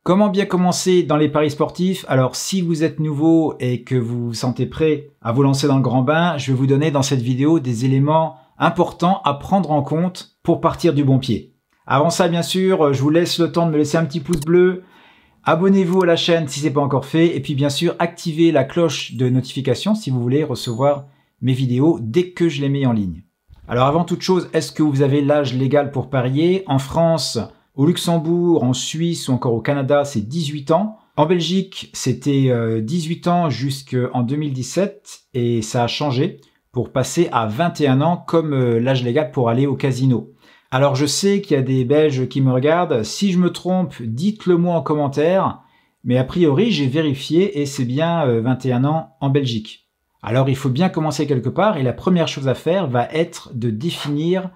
Comment bien commencer dans les paris sportifs? Alors si vous êtes nouveau et que vous vous sentez prêt à vous lancer dans le grand bain, je vais vous donner dans cette vidéo des éléments importants à prendre en compte pour partir du bon pied. Avant ça, bien sûr, je vous laisse le temps de me laisser un petit pouce bleu. Abonnez-vous à la chaîne si ce n'est pas encore fait. Et puis bien sûr, activez la cloche de notification si vous voulez recevoir mes vidéos dès que je les mets en ligne. Alors avant toute chose, est-ce que vous avez l'âge légal pour parier? En France, au Luxembourg, en Suisse ou encore au Canada, c'est 18 ans. En Belgique, c'était 18 ans jusqu'en 2017 et ça a changé pour passer à 21 ans comme l'âge légal pour aller au casino. Alors je sais qu'il y a des Belges qui me regardent. Si je me trompe, dites-le moi en commentaire. Mais a priori, j'ai vérifié et c'est bien 21 ans en Belgique. Alors il faut bien commencer quelque part et la première chose à faire va être de définir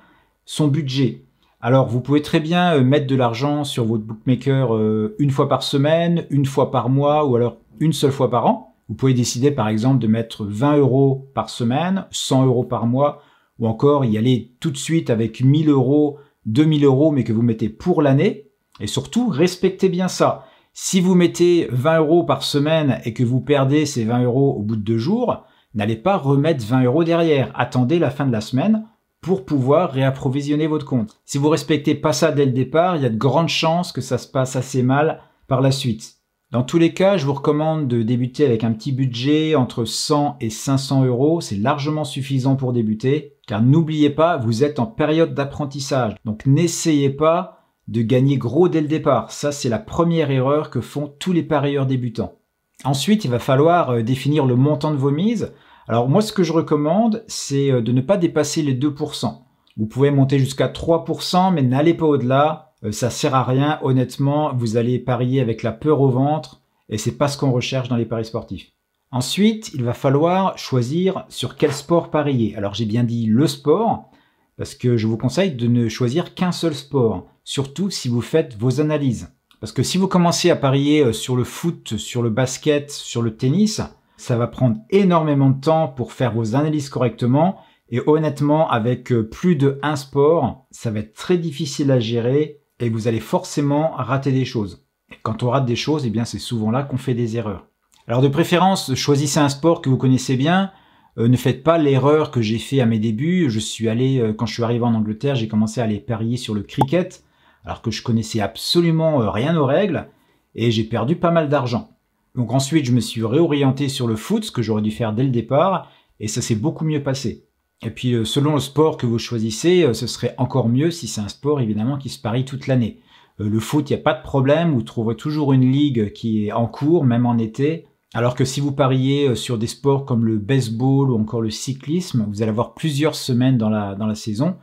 son budget. Alors, vous pouvez très bien mettre de l'argent sur votre bookmaker une fois par semaine, une fois par mois ou alors une seule fois par an. Vous pouvez décider par exemple de mettre 20 € par semaine, 100 € par mois ou encore y aller tout de suite avec 1000 €, 2000 € mais que vous mettez pour l'année. Et surtout, respectez bien ça. Si vous mettez 20 € par semaine et que vous perdez ces 20 € au bout de 2 jours, n'allez pas remettre 20 € derrière. Attendez la fin de la semaine pour pouvoir réapprovisionner votre compte. Si vous respectez pas ça dès le départ, il y a de grandes chances que ça se passe assez mal par la suite. Dans tous les cas, je vous recommande de débuter avec un petit budget entre 100 et 500 €. C'est largement suffisant pour débuter, car n'oubliez pas, vous êtes en période d'apprentissage. Donc n'essayez pas de gagner gros dès le départ. Ça, c'est la première erreur que font tous les parieurs débutants. Ensuite, il va falloir définir le montant de vos mises. Alors moi, ce que je recommande, c'est de ne pas dépasser les 2%. Vous pouvez monter jusqu'à 3%, mais n'allez pas au-delà. Ça sert à rien. Honnêtement, vous allez parier avec la peur au ventre et c'est pas ce qu'on recherche dans les paris sportifs. Ensuite, il va falloir choisir sur quel sport parier. Alors j'ai bien dit le sport, parce que je vous conseille de ne choisir qu'un seul sport, surtout si vous faites vos analyses. Parce que si vous commencez à parier sur le foot, sur le basket, sur le tennis, ça va prendre énormément de temps pour faire vos analyses correctement. Et honnêtement, avec plus de un sport, ça va être très difficile à gérer et vous allez forcément rater des choses. Et quand on rate des choses, eh bien c'est souvent là qu'on fait des erreurs. Alors de préférence, choisissez un sport que vous connaissez bien. Ne faites pas l'erreur que j'ai fait à mes débuts. Quand je suis arrivé en Angleterre, j'ai commencé à aller parier sur le cricket, alors que je connaissais absolument rien aux règles et j'ai perdu pas mal d'argent. Donc ensuite, je me suis réorienté sur le foot, ce que j'aurais dû faire dès le départ, et ça s'est beaucoup mieux passé. Et puis, selon le sport que vous choisissez, ce serait encore mieux si c'est un sport, évidemment, qui se parie toute l'année. Le foot, il n'y a pas de problème, vous trouverez toujours une ligue qui est en cours, même en été. Alors que si vous pariez sur des sports comme le baseball ou encore le cyclisme, vous allez avoir plusieurs semaines dans la saison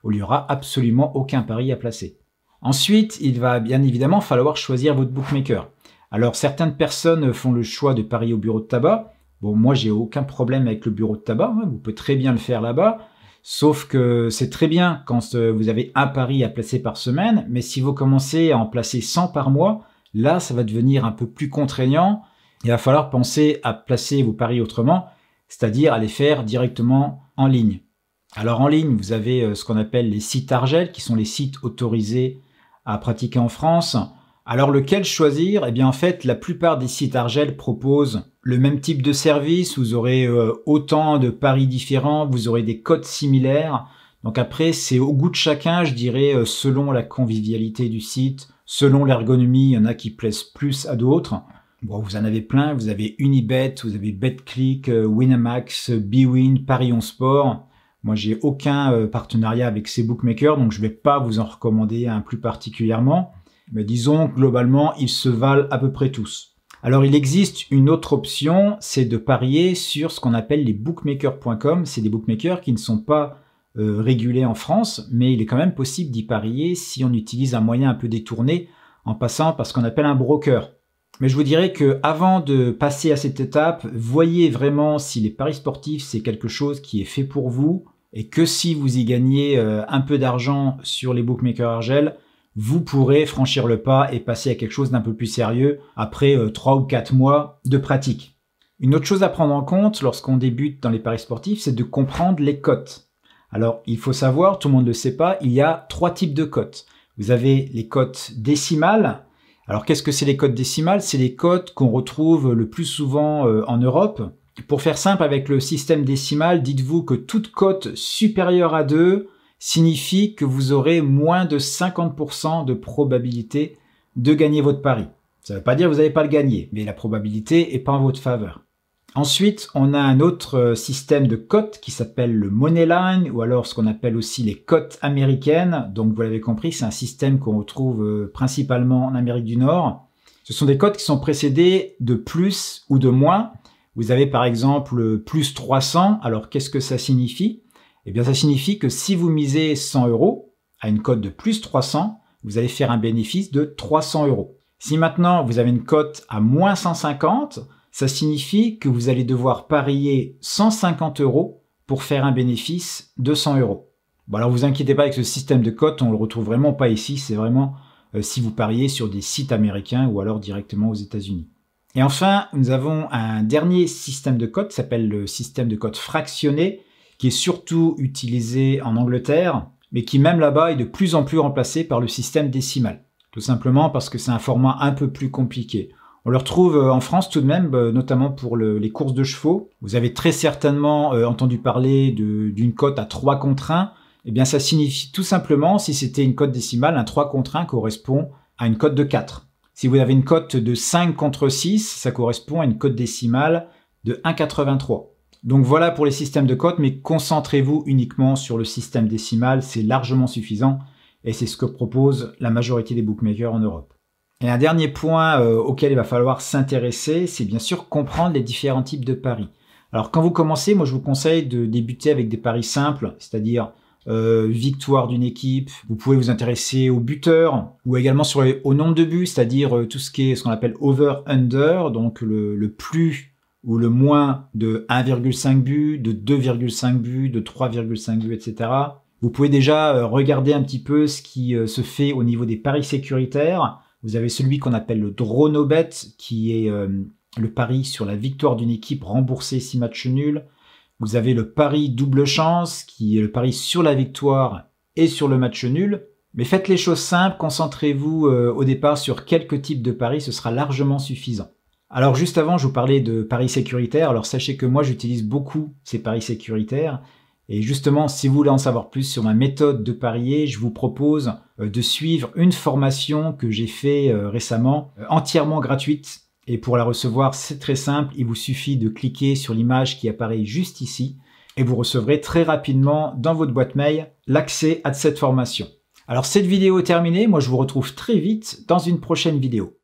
où il n'y aura absolument aucun pari à placer. Ensuite, il va bien évidemment falloir choisir votre bookmaker. Alors, certaines personnes font le choix de parier au bureau de tabac. Bon, moi, j'ai aucun problème avec le bureau de tabac. Vous pouvez très bien le faire là-bas. Sauf que c'est très bien quand vous avez un pari à placer par semaine. Mais si vous commencez à en placer 100 par mois, là, ça va devenir un peu plus contraignant. Il va falloir penser à placer vos paris autrement, c'est-à-dire à les faire directement en ligne. Alors, en ligne, vous avez ce qu'on appelle les sites Argel, qui sont les sites autorisés à pratiquer en France. Alors lequel choisir? Eh bien en fait, la plupart des sites Argel proposent le même type de service. Vous aurez autant de paris différents, vous aurez des codes similaires. Donc après, c'est au goût de chacun, je dirais, selon la convivialité du site, selon l'ergonomie, il y en a qui plaisent plus à d'autres. Bon, vous en avez plein, vous avez Unibet, vous avez BetClick, Winamax, bwin, Parions Sport. Moi, j'ai aucun partenariat avec ces bookmakers, donc je ne vais pas vous en recommander un plus particulièrement. Mais disons, globalement, ils se valent à peu près tous. Alors, il existe une autre option, c'est de parier sur ce qu'on appelle les bookmakers.com. C'est des bookmakers qui ne sont pas régulés en France, mais il est quand même possible d'y parier si on utilise un moyen un peu détourné en passant par ce qu'on appelle un broker. Mais je vous dirais que avant de passer à cette étape, voyez vraiment si les paris sportifs, c'est quelque chose qui est fait pour vous et que si vous y gagnez un peu d'argent sur les bookmakers Argel, vous pourrez franchir le pas et passer à quelque chose d'un peu plus sérieux après 3 ou 4 mois de pratique. Une autre chose à prendre en compte lorsqu'on débute dans les paris sportifs, c'est de comprendre les cotes. Alors, il faut savoir, tout le monde ne le sait pas, il y a 3 types de cotes. Vous avez les cotes décimales. Alors qu'est-ce que c'est les cotes décimales? C'est les cotes qu'on retrouve le plus souvent en Europe. Pour faire simple avec le système décimal, dites-vous que toute cote supérieure à 2 signifie que vous aurez moins de 50% de probabilité de gagner votre pari. Ça ne veut pas dire que vous n'allez pas le gagner, mais la probabilité n'est pas en votre faveur. Ensuite, on a un autre système de cotes qui s'appelle le money line, ou alors ce qu'on appelle aussi les cotes américaines. Donc vous l'avez compris, c'est un système qu'on retrouve principalement en Amérique du Nord. Ce sont des cotes qui sont précédées de plus ou de moins. Vous avez par exemple plus 300. Alors qu'est-ce que ça signifie? Eh bien ça signifie que si vous misez 100 € à une cote de plus 300, vous allez faire un bénéfice de 300 €. Si maintenant vous avez une cote à moins 150, ça signifie que vous allez devoir parier 150 € pour faire un bénéfice de 100 €. Bon alors vous inquiétez pas avec ce système de cotes, on le retrouve vraiment pas ici, c'est vraiment si vous pariez sur des sites américains ou alors directement aux États-Unis. Et enfin, nous avons un dernier système de cotes qui s'appelle le système de cotes fractionné, qui est surtout utilisé en Angleterre, mais qui même là-bas est de plus en plus remplacé par le système décimal. Tout simplement parce que c'est un format un peu plus compliqué. On le retrouve en France tout de même, notamment pour les courses de chevaux. Vous avez très certainement entendu parler d'une cote à 3 contre 1. Eh bien, ça signifie tout simplement, si c'était une cote décimale, un 3 contre 1 correspond à une cote de 4. Si vous avez une cote de 5 contre 6, ça correspond à une cote décimale de 1,83. Donc voilà pour les systèmes de cotes, mais concentrez-vous uniquement sur le système décimal, c'est largement suffisant et c'est ce que propose la majorité des bookmakers en Europe. Et un dernier point auquel il va falloir s'intéresser, c'est bien sûr comprendre les différents types de paris. Alors quand vous commencez, moi je vous conseille de débuter avec des paris simples, c'est-à-dire victoire d'une équipe. Vous pouvez vous intéresser au buteur ou également au nombre de buts, c'est-à-dire tout ce qui est ce qu'on appelle over-under, donc le plus ou le moins de 1,5 but, de 2,5 buts, de 3,5 buts, etc. Vous pouvez déjà regarder un petit peu ce qui se fait au niveau des paris sécuritaires. Vous avez celui qu'on appelle le draw no bet, qui est le pari sur la victoire d'une équipe remboursée 6 matchs nuls. Vous avez le pari double chance, qui est le pari sur la victoire et sur le match nul. Mais faites les choses simples, concentrez-vous au départ sur quelques types de paris, ce sera largement suffisant. Alors juste avant, je vous parlais de paris sécuritaires. Alors sachez que moi, j'utilise beaucoup ces paris sécuritaires. Et justement, si vous voulez en savoir plus sur ma méthode de parier, je vous propose de suivre une formation que j'ai fait récemment, entièrement gratuite. Et pour la recevoir, c'est très simple. Il vous suffit de cliquer sur l'image qui apparaît juste ici et vous recevrez très rapidement dans votre boîte mail l'accès à cette formation. Alors cette vidéo est terminée. Moi, je vous retrouve très vite dans une prochaine vidéo.